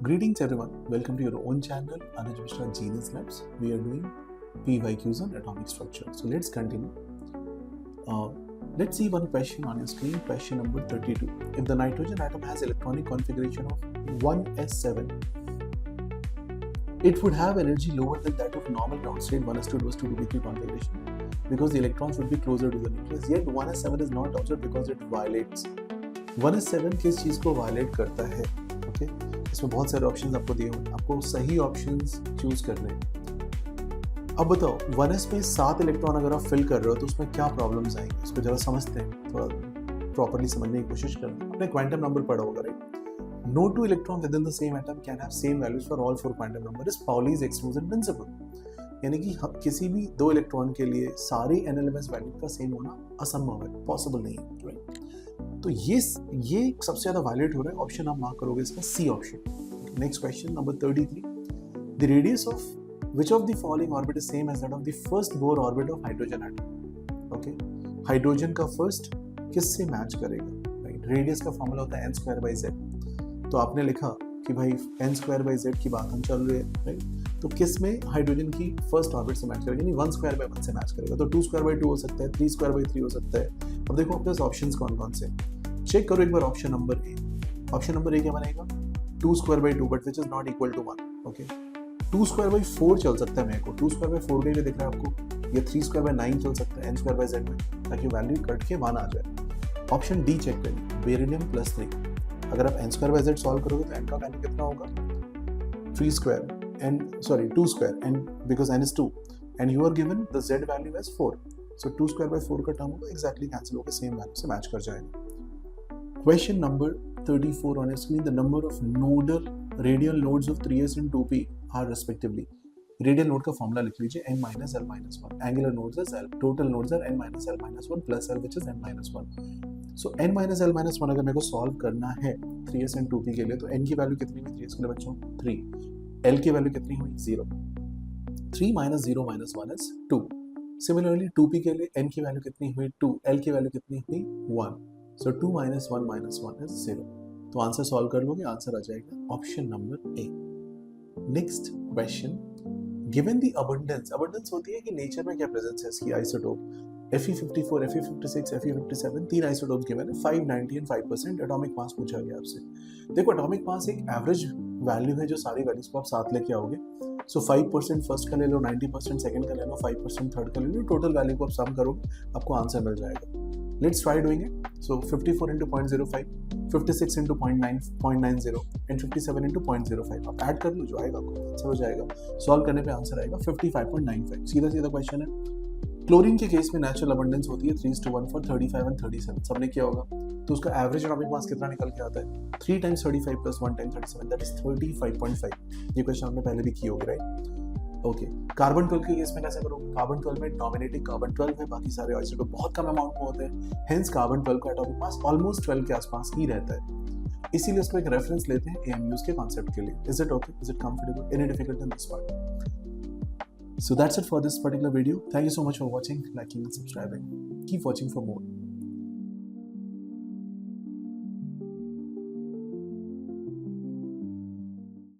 Greetings everyone, welcome to your own channel Anuj Mishra Genius Labs. We are doing PYQs on atomic structure. So let's continue. Let's see one question on your screen, question number 32. If the nitrogen atom has electronic configuration of 1s7, it would have energy lower than that of normal ground state 1s2, 2s2, 2p3 configuration because the electrons would be closer to the nucleus. Yet 1s7 is not observed because it violates. 1s7 किस चीज को violet करता है? Okay, इसमें बहुत सारे options आपको दिए हुए हैं, आपको सही ऑप्शंस चूज करने हैं। अब बताओ 1s में 7 इलेक्ट्रॉन अगर आप फिल कर रहे हो तो उसमें क्या प्रॉब्लम्स आएंगे, इसको जरा समझते हैं, थोड़ा प्रॉपर्ली समझने की कोशिश करते हैं। आपने क्वांटम नंबर पढ़ा होगा, right? No two electron within the same atom can have same values for all 4 quantum number is Pauli's exclusion principle. यानी कि किसी भी 2 इलेक्ट्रॉन के लिए सारी एनएलएमएस वैल्यू का सेम होना असंभव है, पॉसिबल नहीं है, राइट? तो ये सबसे ज्यादा वायलेट हो रहा है। ऑप्शन आप मार्क करोगे इसका C option. Next question number 33, the radius of which of the following orbit is same as that of the first Bohr orbit of hydrogen atom. Okay, hydrogen का फर्स्ट किससे match करेगा, right? Radius का formula होता है n²/z। तो आपने लिखा कि भाई n²/z की बात हम चल रही है, राइट? तो किस में हाइड्रोजन की फर्स्ट ऑर्बिट से मैच करेगा, यानी 1²/1 से मैच करेगा। तो 2²/2 हो सकता है, 3²/3 हो सकता है। अब देखो अपने ऑप्शंस कौन कौन से, चेक करो एक बार। Option number A, option number A क्या बनेगा? 2²/2 but which is not equal to 1। Okay, 2²/4 चल सकता है मेरे को, 2²/4 के लिए दिख रहा है आपको। ये 3²/9 चल सकता है n²/z में, ताकि वैल्यू कट के 1 आ जाए। ऑप्शन डी चेक करिए, बेरिलियम +3। अगर आप n²/z सॉल्व करोगे तो n का वैल्यू कितना होगा? 2² n because n is 2 and you are given the z value as 4, so 2²/4 का टर्म होगा, एग्जैक्टली कैंसिल होकर सेम वैल्यू से मैच कर जाएगा। Question number 34 on your screen, the number of nodal radial nodes of 3s and 2p are respectively. Radial node का formula लिख लीजिए, n - l - 1. Angular nodes is l. Total nodes are n - l - 1 plus l which is n - 1. So n - l - 1 अगर मेरे को solve करना है 3s and 2p के लिए, तो n की वैल्यू कितनी हुई 3s के लिए बच्चों? 3. l की वैल्यू कितनी हुई? 0. 3 - 0 - 1 is 2. Similarly 2p के लिए n की वैल्यू कितनी हुई? 2. l की वैल्यू कितनी हुई? 1. So 2 - 1 - 1 is 0. तो आंसर सॉल्व कर लोगे, आंसर आ जाएगा option number A. Next question, given the abundance होती है कि नेचर में क्या प्रेजेंस है इसकी आइसोटोप। Fe54, Fe56, Fe57 तीन आइसोटोप गिवन है, 590 एंड 5%। एटॉमिक मास पूछा गया आपसे। देखो एटॉमिक मास एक एवरेज वैल्यू है जो सारी वैल्यूज को आप साथ लेके आओगे। सो 5% फर्स्ट का ले लो, 90% सेकंड का ले लो, 5% थर्ड का ले लो, टोटल वैल्यू को आप सम करोगे, आपको आंसर मिल जाएगा। Let's try doing it. So 54 into 0.05, 56 into 0.90 and 57 into 0.05. आप ऐड कर लो, जो आएगा आपको आंसर हो जाएगा। सॉल्व करने पे आंसर आएगा 55.95। सीधा सीधा क्वेश्चन है। क्लोरीन के केस में नेचुरल अबंडेंस होती है 3:1 फॉर 35 and 37। सबने किया होगा, तो उसका एवरेज एटॉमिक मास कितना निकल के आता है? 3 times 35 plus 1 times 37, that is 35.5। ये क्वेश्चन आपने पहले भी किए होंगे, राइट? ओके, कार्बन 12 के केस में कैसे करोगे? कार्बन 12 में डोमिनेटिंग कार्बन 12 है, बाकी सारे आइसोटोप बहुत कम अमाउंट में होते हैं, हेंस कार्बन 12 का एटॉमिक मास ऑलमोस्ट 12 के आसपास ही रहता है। इसीलिए उसको एक रेफरेंस लेते हैं एएमयूज के कॉन्सेप्ट के लिए। Is it okay? Is it comfortable? Any difficult in this part? So that's it for this particular video. Thank you so much for watching, liking and subscribing. Keep watching for more.